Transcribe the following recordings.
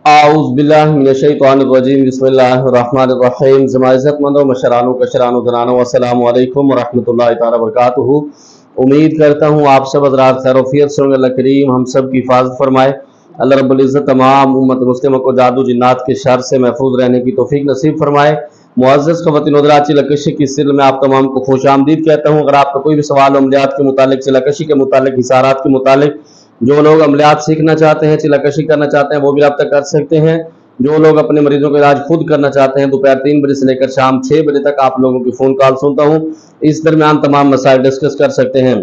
आऊज़ बिल्लाहि मिनश्शैतानिर्रजीम बिस्मिल्लाहिर्रहमानिर्रहीम। इज़्ज़तमंदों, मशरानो कशरानो जनानो, अस्सलामु अलैकुम वरहमतुल्लाहि ताला वबरकातुहू। उम्मीद करता हूँ आप सब हज़रात खैरियत से होंगे। अल्लाह करीम हम सब की हिफाजत फरमाए। अल्लाह रब्बुल इज़्ज़त तमाम उम्मत मुस्लिम को जादू जिन्नात के शर से महफूज रहने की तौफीक नसीब फरमाए। मुअज़्ज़ज़ ख़वातीन हज़रात, चिलकशी की सिल में आप तमाम को खुश आमदीद कहता हूँ। अगर आपका कोई भी सवाल अमलियात के मुतालिक, चिलकशी के मुतालिक, हिसारात के मुतालिक, जो लोग अमलियात सीखना चाहते हैं, चिलकशी करना चाहते हैं, वो भी रब्ता कर सकते हैं। जो लोग अपने मरीजों का इलाज खुद करना चाहते हैं, दोपहर 3 बजे से लेकर शाम 6 बजे तक आप लोगों की फ़ोन कॉल सुनता हूँ। इस दरमियान तमाम मसाइल डिस्कस कर सकते हैं।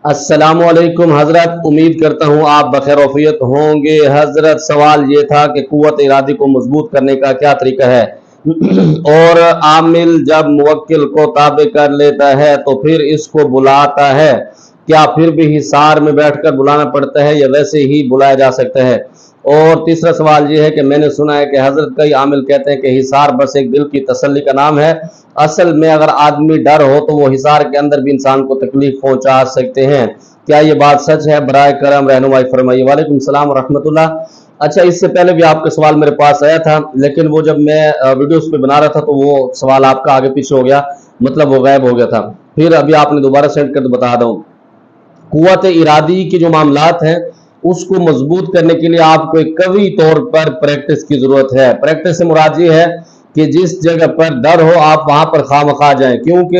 अस्सलामु अलैकुम हज़रत, उम्मीद करता हूँ आप बखैर वफ़ियत होंगे। हज़रत, सवाल ये था कि क़ुव्वत इरादी को मजबूत करने का क्या तरीका है और आमिल जब मुवक्किल को ताबे कर लेता है तो फिर इसको बुलाता है, क्या फिर भी हिसार में बैठकर बुलाना पड़ता है या वैसे ही बुलाया जा सकता है? और तीसरा सवाल ये है कि मैंने सुना है कि हज़रत कई आमिल कहते हैं कि हिसार बस एक दिल की तसल्ली का नाम है। असल में अगर आदमी डर हो तो वो हिसार के अंदर भी इंसान को तकलीफ पहुंचा सकते हैं। क्या ये बात सच है? बराए करम रहनुमाई फरमाइए। वालेकुम सलाम व रहमतुल्लाह। अच्छा, इससे पहले भी आपका सवाल मेरे पास आया था, लेकिन वो जब मैं वीडियोस पे बना रहा था तो वो सवाल आपका आगे पीछे हो गया, मतलब वो गायब हो गया था। फिर अभी आपने दोबारा सेंड कर तो बता दूं, कुव्वत इरादी की जो मामलात हैं उसको मजबूत करने के लिए आपको एक कवी तौर पर प्रैक्टिस की जरूरत है। प्रैक्टिस से मुराद ये है कि जिस जगह पर डर हो आप वहां पर खामखा जाएं, क्योंकि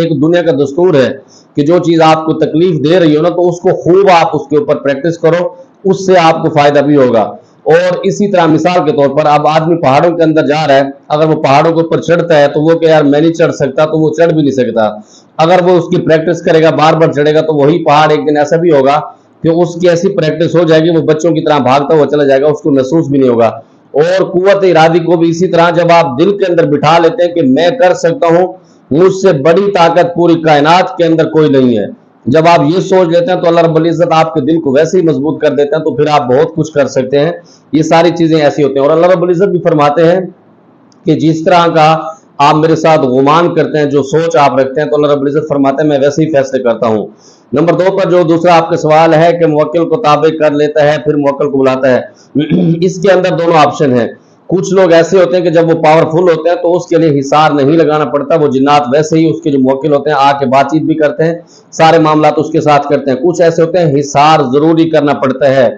एक दुनिया का दस्तूर है कि जो चीज आपको तकलीफ दे रही हो ना, तो उसको खूब आप उसके ऊपर प्रैक्टिस करो, उससे आपको फायदा भी होगा। और इसी तरह मिसाल के तौर पर अब आदमी पहाड़ों के अंदर जा रहा है, अगर वो पहाड़ों के ऊपर चढ़ता है तो वो क्या यार मैं नहीं चढ़ सकता, तो वो चढ़ भी नहीं सकता। अगर वो उसकी प्रैक्टिस करेगा, बार बार चढ़ेगा, तो वही पहाड़ एक दिन ऐसा भी होगा कि उसकी ऐसी प्रैक्टिस हो जाएगी, वो बच्चों की तरह भागता हुआ चला जाएगा, उसको महसूस भी नहीं होगा। और कुव्वत इरादी को भी इसी तरह जब आप दिल के अंदर बिठा लेते हैं कि मैं कर सकता हूं, मुझसे बड़ी ताकत पूरी कायनात के अंदर कोई नहीं है, जब आप ये सोच लेते हैं तो अल्लाह रब्बुल इज्जत आपके दिल को वैसे ही मजबूत कर देते हैं, तो फिर आप बहुत कुछ कर सकते हैं। ये सारी चीजें ऐसी होती हैं। और अल्लाह रब्बुल इज्जत भी फरमाते हैं कि जिस तरह का आप मेरे साथ गुमान करते हैं, जो सोच आप रखते हैं, तो अल्लाह रब्बुल इज्जत फरमाते हैं मैं वैसे ही फैसले करता हूँ। नंबर 2 पर जो दूसरा आपका सवाल है कि मुवक्किल को ताबे कर लेता है फिर मुवक्किल को बुलाता है, इसके अंदर दोनों ऑप्शन है। कुछ लोग ऐसे होते हैं कि जब वो पावरफुल होते हैं तो उसके लिए हिसार नहीं लगाना पड़ता, वो जिन्नात वैसे ही उसके जो मुवक्किल होते हैं आके बातचीत भी करते हैं, सारे मामलात उसके साथ करते हैं। कुछ ऐसे होते हैं हिसार जरूरी करना पड़ता है,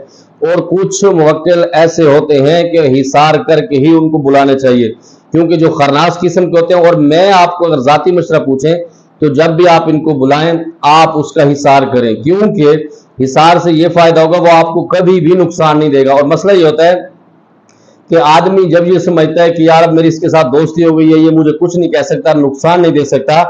और कुछ मुवक्किल ऐसे होते हैं कि हिसार करके ही उनको बुलाने चाहिए, क्योंकि जो खरनास किस्म के होते हैं। और मैं आपको अगर जाती मशवरा पूछें तो जब भी आप इनको बुलाएं आप उसका हिसार करें, क्योंकि हिसार से ये फायदा होगा वो आपको कभी भी नुकसान नहीं देगा। और मसला ये होता है कि आदमी जब ये समझता है कि यार अब मेरी इसके साथ दोस्ती हो गई है, ये मुझे कुछ नहीं कह सकता, नुकसान नहीं दे सकता,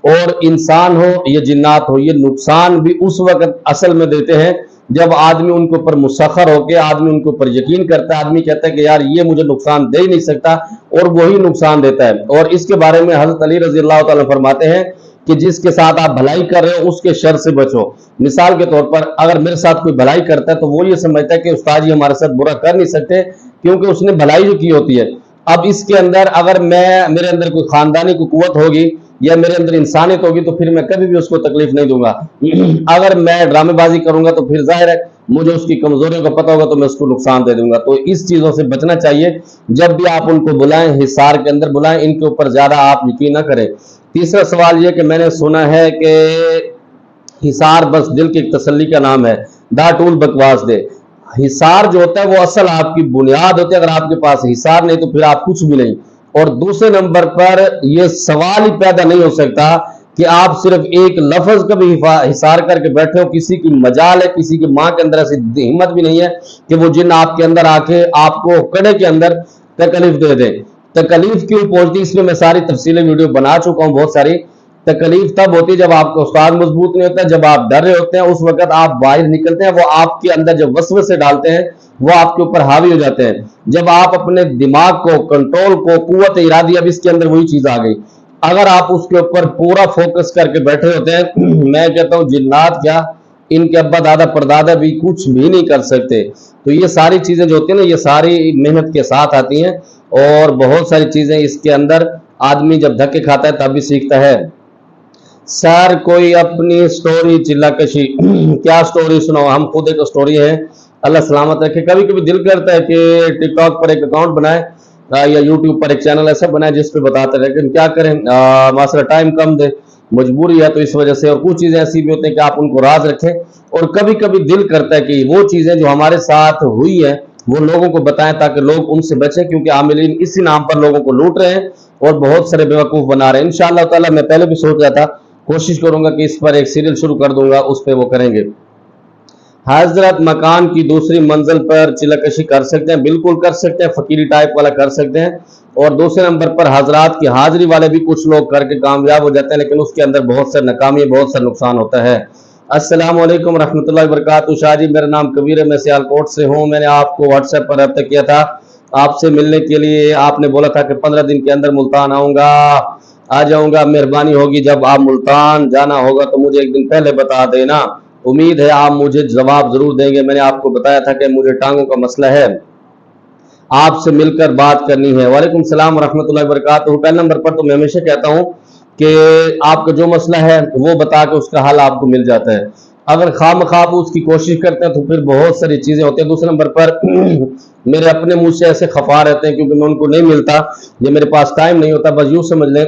और इंसान हो ये जिन्नात हो, ये नुकसान भी उस वक्त असल में देते हैं जब आदमी उनके ऊपर मुसखर होकर आदमी उनके ऊपर यकीन करता है, आदमी कहता है कि यार ये मुझे नुकसान दे ही नहीं सकता, और वही नुकसान देता है। और इसके बारे में हज़रत अली रज़ी अल्लाह तआला फरमाते हैं कि जिसके साथ आप भलाई कर रहे हो उसके शर से बचो। मिसाल के तौर पर अगर मेरे साथ कोई भलाई करता है तो वो ये समझता है कि उस्ताद जी हमारे साथ बुरा कर नहीं सकते, क्योंकि उसने भलाई जो की होती है। अब इसके अंदर अगर मेरे अंदर कोई खानदानी की कुव्वत होगी या मेरे अंदर इंसानियत होगी तो फिर मैं कभी भी उसको तकलीफ नहीं दूंगा। अगर मैं ड्रामेबाजी करूंगा तो फिर जाहिर है मुझे उसकी कमजोरियों का पता होगा, तो मैं उसको नुकसान दे दूंगा। तो इस चीजों से बचना चाहिए। जब भी आप उनको बुलाएं हिसार के अंदर बुलाएं, इनके ऊपर ज्यादा आप यकीन ना करें। तीसरा सवाल यह कि मैंने सुना है कि हिसार बस दिल की तसल्ली का नाम है, दा टूल बकवास दे। हिसार जो होता है वो असल आपकी बुनियाद होती है, अगर आपके पास हिसार नहीं तो फिर आप कुछ भी नहीं। और दूसरे नंबर पर यह सवाल ही पैदा नहीं हो सकता कि आप सिर्फ एक लफ्ज का भी हिसार करके बैठे हो। किसी की मजाल है, किसी की मां के अंदर ऐसी हिम्मत भी नहीं है कि वो जिन आपके अंदर आके आपको कड़े के अंदर तकलीफ दे दे। तकलीफ क्यों पहुंचती, इसमें मैं सारी तफसीली वीडियो बना चुका हूं बहुत सारी। तकलीफ तब होती है जब आपका उस्ताद मजबूत नहीं होता, जब आप डर रहे होते हैं, उस वक्त आप बाहर निकलते हैं, वो आपके अंदर जब वसवसे डालते हैं वो आपके ऊपर हावी हो जाते हैं। जब आप अपने दिमाग को, कंट्रोल को, कुव्वत इरादी, अब इसके अंदर वही चीज आ गई, अगर आप उसके ऊपर पूरा फोकस करके बैठे होते हैं, मैं कहता हूं जिन्नात क्या, इनके अब्बा दादा परदादा भी कुछ भी नहीं कर सकते। तो ये सारी चीजें जो होती है ना, ये सारी मेहनत के साथ आती हैं, और बहुत सारी चीजें इसके अंदर आदमी जब धक्के खाता है तब भी सीखता है। सर कोई अपनी स्टोरी चिल्लाकशी क्या स्टोरी सुनाओ, हम खुद एक स्टोरी है अल्लाह सलामत रखे। कभी कभी दिल करता है कि टिकटॉक पर एक अकाउंट बनाए या यूट्यूब पर एक चैनल ऐसा बनाए जिस पे बताते रहे, लेकिन क्या करें, माशा टाइम कम दे, मजबूरी है, तो इस वजह से। और कुछ चीजें ऐसी भी होती हैं कि आप उनको राज रखें, और कभी कभी दिल करता है कि वो चीजें जो हमारे साथ हुई है वो लोगों को बताएं ताकि लोग उनसे बचें, क्योंकि आमिलीन इसी नाम पर लोगों को लूट रहे हैं और बहुत सारे बेवकूफ बना रहे हैं। इंशाअल्लाह ताला मैं पहले भी सोच रहा था, कोशिश करूंगा कि इस पर एक सीरियल शुरू कर दूंगा, उस पर वो करेंगे। हजरत मकान की दूसरी मंजिल पर चिलकशी कर सकते हैं? बिल्कुल कर सकते हैं, फकीरी टाइप वाला कर सकते हैं। और दूसरे नंबर पर हजरात की हाजिरी वाले भी कुछ लोग करके कामयाब हो जाते हैं, लेकिन उसके अंदर बहुत से नाकामी, बहुत सा नुकसान होता है। अस्सलाम वालेकुम रहमतुल्लाहि व बरकातुहू। शाह जी, मेरा नाम कबीर है, मैं सियालकोट से हूँ। मैंने आपको व्हाट्सएप पर रब्ता किया था आपसे मिलने के लिए। आपने बोला था कि 15 दिन के अंदर मुल्तान आऊँगा, आ जाऊँगा। मेहरबानी होगी, जब आप मुल्तान जाना होगा तो मुझे एक दिन पहले बता देना। उम्मीद है आप मुझे जवाब जरूर देंगे। मैंने आपको बताया था कि मुझे टांगों का मसला है, आपसे मिलकर बात करनी है। वालेकुम सलाम रहमतुल्लाहि व बरकातुहू। पहले नंबर पर तो मैं हमेशा कहता हूँ कि आपका जो मसला है वो बता के उसका हल आपको मिल जाता है। अगर खामखा उसकी कोशिश करते हैं तो फिर बहुत सारी चीजें होती हैं। दूसरे नंबर पर मेरे अपने मुंह से ऐसे खफा रहते हैं क्योंकि मैं उनको नहीं मिलता, ये मेरे पास टाइम नहीं होता, बस यूं समझ लें।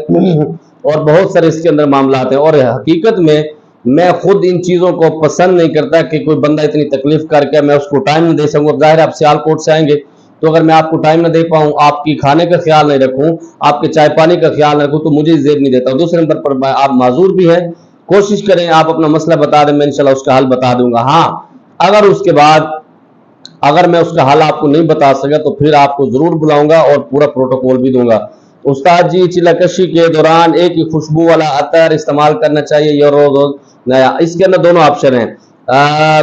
और बहुत सारे इसके अंदर मामला हैं, और हकीकत में मैं खुद इन चीजों को पसंद नहीं करता कि कोई बंदा इतनी तकलीफ करके मैं उसको टाइम नहीं दे सकूँ। जाहिर है आप सियालकोट से आएंगे तो अगर मैं आपको टाइम ना दे पाऊं, आपकी खाने का ख्याल नहीं रखूं, आपके चाय पानी का ख्याल रखूं, तो मुझे जेब नहीं देता। दूसरे नंबर पर आप माजूर भी हैं। कोशिश करें, आप अपना मसला बता दें, मैं इंशाल्लाह उसका हल बता दूंगा। हाँ, अगर उसके बाद अगर मैं उसका हल आपको नहीं बता सका तो फिर आपको जरूर बुलाऊंगा और पूरा प्रोटोकॉल भी दूंगा। उस्ताद जी, चिलकशी के दौरान एक ही खुशबू वाला अतर इस्तेमाल करना चाहिए या रोज रोज नया? इसके अंदर दोनों ऑप्शन है,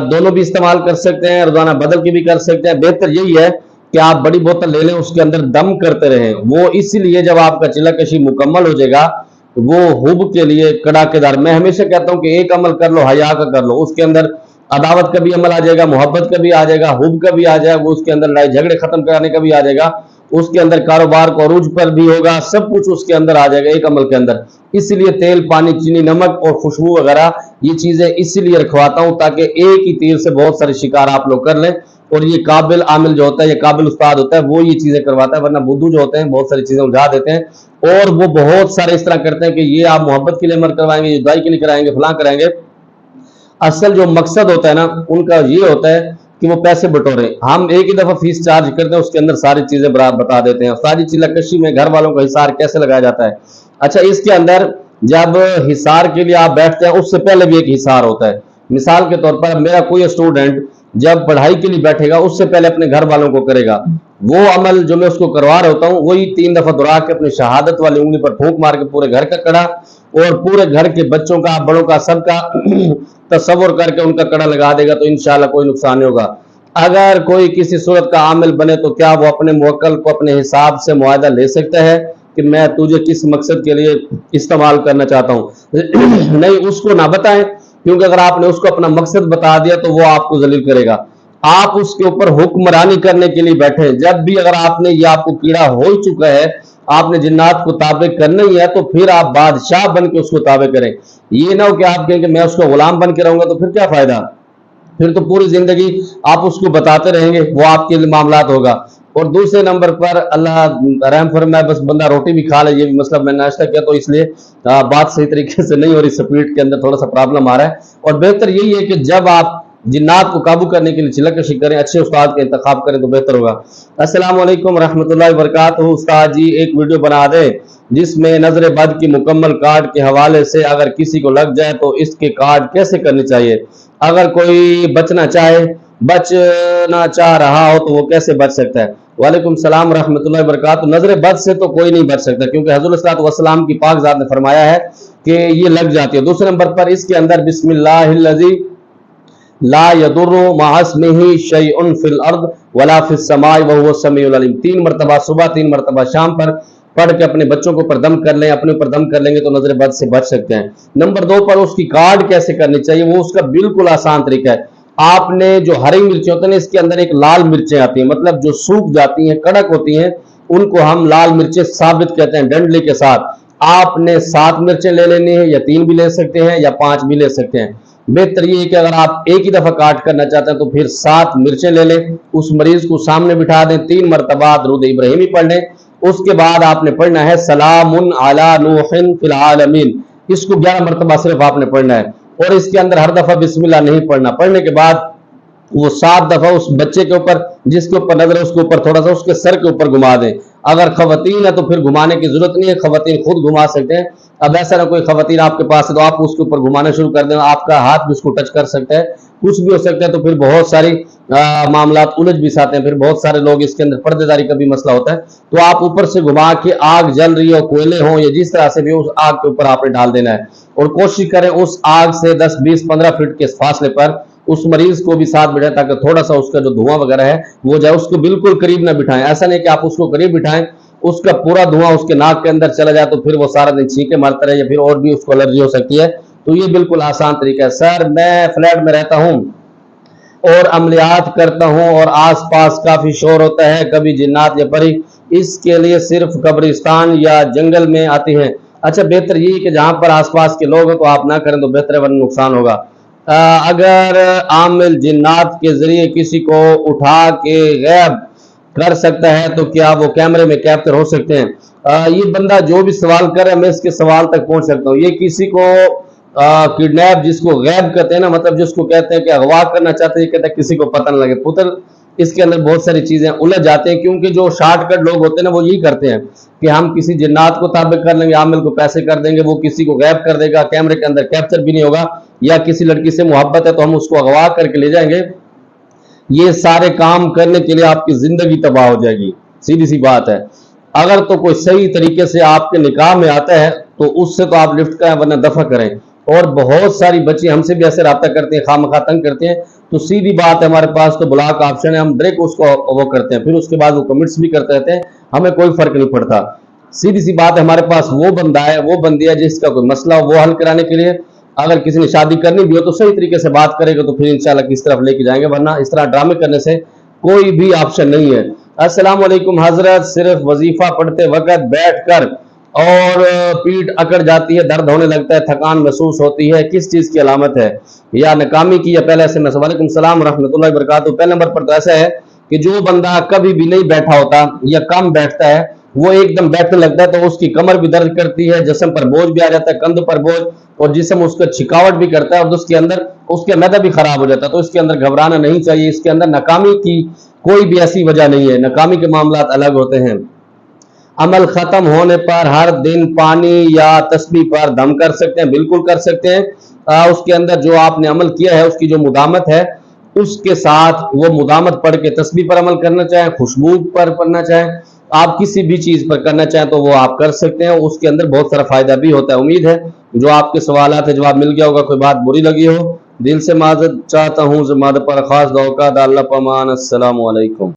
दोनों भी इस्तेमाल कर सकते हैं, रोजाना बदल के भी कर सकते हैं। बेहतर यही है कि आप बड़ी बोतल ले लें, उसके अंदर दम करते रहें। वो इसीलिए जब आपका चिलकशी मुकम्मल हो जाएगा वो हुब के लिए कड़ाकेदार। मैं हमेशा कहता हूं कि एक अमल कर लो, हया का कर लो, उसके अंदर अदावत का भी अमल आ जाएगा, मोहब्बत का भी आ जाएगा, हुब का भी आ जाएगा, उसके अंदर लड़ाई झगड़े खत्म कराने का भी आ जाएगा, उसके अंदर कारोबार को अरूज पर भी होगा, सब कुछ उसके अंदर आ जाएगा एक अमल के अंदर। इसलिए तेल, पानी, चीनी, नमक और खुशबू वगैरह ये चीजें इसीलिए रखवाता हूं ताकि एक ही तीर से बहुत सारे शिकार आप लोग कर लें। और ये काबिल आमिल जो होता है, ये काबिल उस्ताद होता है, वो ये चीजें करवाता है, वरना बुद्धू जो होते हैं बहुत सारी चीजें उलझा देते हैं। और वो बहुत सारे इस तरह करते हैं कि ये आप मोहब्बत के लिए अमल करवाएंगे, ये दाई के लिए कराएंगे, फलां कराएंगे। असल जो मकसद होता है ना उनका ये होता है कि वो पैसे बटोरे। हम एक ही दफा फीस चार्ज करते हैं, उसके अंदर सारी चीजें बता देते हैं। सारी चिलकशी में घर वालों का हिसार कैसे लगाया जाता है? अच्छा, इसके अंदर जब हिसार के लिए आप बैठते हैं उससे पहले भी एक हिसार होता है। मिसाल के तौर पर मेरा कोई स्टूडेंट जब पढ़ाई के लिए बैठेगा उससे पहले अपने घर वालों को करेगा। वो अमल जो मैं उसको करवा रहा होता हूँ वही 3 दफा दोहरा के अपनी शहादत वाली उंगली पर फूंक मार के पूरे घर का कड़ा और पूरे घर के बच्चों का, बड़ों का, सबका तस्वुर करके उनका कड़ा लगा देगा, तो इंशाल्लाह कोई नुकसान नहीं होगा। अगर कोई किसी सूरत का आमिल बने तो क्या वो अपने मुवक्किल को अपने हिसाब से मुआहदा ले सकता है कि मैं तुझे किस मकसद के लिए इस्तेमाल करना चाहता हूँ? नहीं, उसको ना बताएं, क्योंकि अगर आपने उसको अपना मकसद बता दिया तो वो आपको जलील करेगा। आप उसके ऊपर हुक्मरानी करने के लिए बैठे। जब भी अगर आपने ये आपको कीड़ा हो ही चुका है, आपने जिन्नात को ताबे करना ही है, तो फिर आप बादशाह बन के उसको ताबे करें। ये ना हो कि आप कहें कि मैं उसका गुलाम बन के रहूंगा, तो फिर क्या फायदा? फिर तो पूरी जिंदगी आप उसको बताते रहेंगे, वो आपके लिए मामलात होगा। और दूसरे नंबर पर अल्लाह रहम फरमाए, बस बंदा रोटी भी खा ले, ये भी मतलब मैं नाश्ता किया तो इसलिए बात सही तरीके से नहीं हो रही, स्पीड के अंदर थोड़ा सा प्रॉब्लम आ रहा है। और बेहतर यही है कि जब आप जिन्नात को काबू करने के लिए चिलकशी करें, अच्छे उस्ताद का इंतखाब करें तो बेहतर होगा। अस्सलाम वालेकुम रहमतुल्लाहि व बरकातुहू। उस्ताद जी, एक वीडियो बना दे जिसमें नजर बद की मुकम्मल कार्ड के हवाले से अगर किसी को लग जाए तो इसके कार्ड कैसे करनी चाहिए? अगर कोई बचना चाह रहा हो तो वो कैसे बच सकता है? वालेकुम सलाम रहमतुल्लाहि व बरकातुहू। नजर बद से तो कोई नहीं बच सकता, क्योंकि हज़रत सल्लल्लाहु अलैहि वसल्लम की पाक ज़ात ने फरमाया है कि ये लग जाती है। दूसरे नंबर पर इसके अंदर बिस्मिल्लाहिल्लज़ी ला यदुर्रु मअस्मिही शैउन फिल अर्द वला फिस समाई व हुवस समीउल अलीम। 3 मरतबा सुबह, 3 मरतबा शाम पर पढ़ के अपने बच्चों के ऊपर दम कर लें, अपने ऊपर दम कर लेंगे तो नजर बद से बच सकते हैं। नंबर 2 पर उसकी कार्ड कैसे करनी चाहिए, वो उसका बिल्कुल आसान तरीका है। आपने जो हरी मिर्चें होती हैं, इसके अंदर एक लाल मिर्चें आती हैं, मतलब जो सूख जाती हैं, कड़क होती हैं, उनको हम लाल मिर्चें साबित कहते हैं, डंडले के साथ। आपने 7 मिर्चें ले लेनी है, या 3 भी ले सकते हैं या 5 भी ले सकते हैं। बेहतर ये है कि अगर आप एक ही दफा काट करना चाहते हैं तो फिर 7 मिर्चें ले लें, उस मरीज को सामने बिठा दें, 3 मरतबा दुरूद इब्राहिमी पढ़ लें। उसके बाद आपने पढ़ना है सलामुन अला नूहिन फिल आलमीन, इसको 11 मरतबा सिर्फ आपने पढ़ना है, और इसके अंदर हर दफा बिस्मिल्लाह नहीं पढ़ना। पढ़ने के बाद वो 7 दफा उस बच्चे के ऊपर, जिसके ऊपर नजर है उसके ऊपर थोड़ा सा उसके सर के ऊपर घुमा दें। अगर खवातीन है तो फिर घुमाने की जरूरत नहीं है, खवातीन खुद घुमा सकते हैं। अब ऐसा ना कोई खवातीन आपके पास है तो आप उसके ऊपर घुमाना शुरू कर दें, आपका हाथ भी उसको टच कर सकता है, कुछ भी हो सकता है। तो फिर बहुत सारी मामलात उलझ भी जाते हैं, फिर बहुत सारे लोग इसके अंदर पर्देदारी का भी मसला होता है। तो आप ऊपर से घुमा के, आग जल रही हो, कोयले हो या जिस तरह से भी, उस आग के ऊपर आपने डाल देना है, और कोशिश करें उस आग से 10, 20, 15 फीट के फासले पर उस मरीज को भी साथ बिठाएं, ताकि थोड़ा सा उसका जो धुआं वगैरह है वो जाए। उसको बिल्कुल करीब ना बिठाएं, ऐसा नहीं कि आप उसको करीब बिठाएं, उसका पूरा धुआं उसके नाक के अंदर चला जाए तो फिर वो सारा दिन छींके मारता रहे या फिर और भी उसको एलर्जी हो सकती है। तो ये बिल्कुल आसान तरीका है। सर मैं फ्लैट में रहता हूँ और अमलियात करता हूँ और आसपास काफी शोर होता है, कभी जिन्नात या परी, इसके लिए सिर्फ कब्रिस्तान या जंगल में आती हैं। अच्छा, बेहतर ये कि जहां पर आसपास के लोग हैं तो आप ना करें तो बेहतर है, वरना नुकसान होगा। अगर आमिल जिन्नात के जरिए किसी को उठा के गैब कर सकता है तो क्या वो कैमरे में कैप्चर हो सकते हैं? ये बंदा जो भी सवाल कर रहा है, मैं इसके सवाल तक पहुंच सकता हूँ। ये किसी को किडनैप, जिसको गैब कहते हैं ना, मतलब जिसको कहते हैं कि अगवा करना चाहते हैं, कहते हैं किसी को पता न लगे। पुत्र इसके अंदर बहुत सारी चीजें उलझ जाते हैं, क्योंकि जो शॉर्टकट लोग होते हैं ना वो यही करते हैं कि हम किसी जिन्नात को ताबे कर लेंगे, आमिल को पैसे कर देंगे, वो किसी को गैब कर देगा, कैमरे के अंदर कैप्चर भी नहीं होगा, या किसी लड़की से मोहब्बत है तो हम उसको अगवा करके ले जाएंगे। ये सारे काम करने के लिए आपकी जिंदगी तबाह हो जाएगी, सीधी सी बात है। अगर तो कोई सही तरीके से आपके निकाह में आता है तो उससे तो आप लिफ्ट करें, वरना दफा करें। और बहुत सारी बच्ची हमसे भी ऐसे रब्ता करते हैं, खामखा तंग करते हैं, तो सीधी बात है हमारे पास तो ब्लॉक ऑप्शन है, हम डायरेक्ट उसको वो करते हैं, फिर उसके बाद वो कमेंट्स भी करते रहते हैं, हमें कोई फर्क नहीं पड़ता। सीधी सी बात है, हमारे पास वो बंदा है, वो बंदी है जिसका कोई मसला हो वो हल कराने के लिए। अगर किसी ने शादी करनी भी हो तो सही तरीके से बात करेगा तो फिर इंशाल्लाह किस तरफ लेके जाएंगे, वरना इस तरह ड्रामे करने से कोई भी ऑप्शन नहीं है। अस्सलाम वालेकुम हजरत, सिर्फ वजीफा पढ़ते वक्त बैठकर और पीठ अकड़ जाती है, दर्द होने लगता है, थकान महसूस होती है, किस चीज की अलामत है? या नाकामी की या पहले से? वालेकुम सलाम रहमतुल्लाहि व बरकातहू। पहले नंबर पर तो ऐसा है कि जो बंदा कभी भी नहीं बैठा होता या कम बैठता है, वो एकदम बैठने लगता है तो उसकी कमर भी दर्द करती है, जिस्म पर बोझ भी आ जाता है, कंध पर बोझ, और जिस्म उसका छिकावट भी करता है, और उसके अंदर उसके मैदा भी खराब हो जाता है। तो इसके अंदर घबराना नहीं चाहिए, इसके अंदर नाकामी की कोई भी ऐसी वजह नहीं है, नाकामी के मामला अलग होते हैं। अमल खत्म होने पर हर दिन पानी या तस्बीह पर दम कर सकते हैं? बिल्कुल कर सकते हैं। उसके अंदर जो आपने अमल किया है उसकी जो मुदामत है उसके साथ वो मुदामत पढ़ के तस्बीह पर अमल करना चाहें, खुशबू पर पढ़ना चाहें, आप किसी भी चीज पर करना चाहें तो वो आप कर सकते हैं, उसके अंदर बहुत सारा फायदा भी होता है। उम्मीद है जो आपके सवालात है जवाब मिल गया होगा। कोई बात बुरी लगी हो दिल से माजरत चाहता हूँ, ज़मात पर खास दुआ का अल्लाह पमान। अस्सलाम वालेकुम।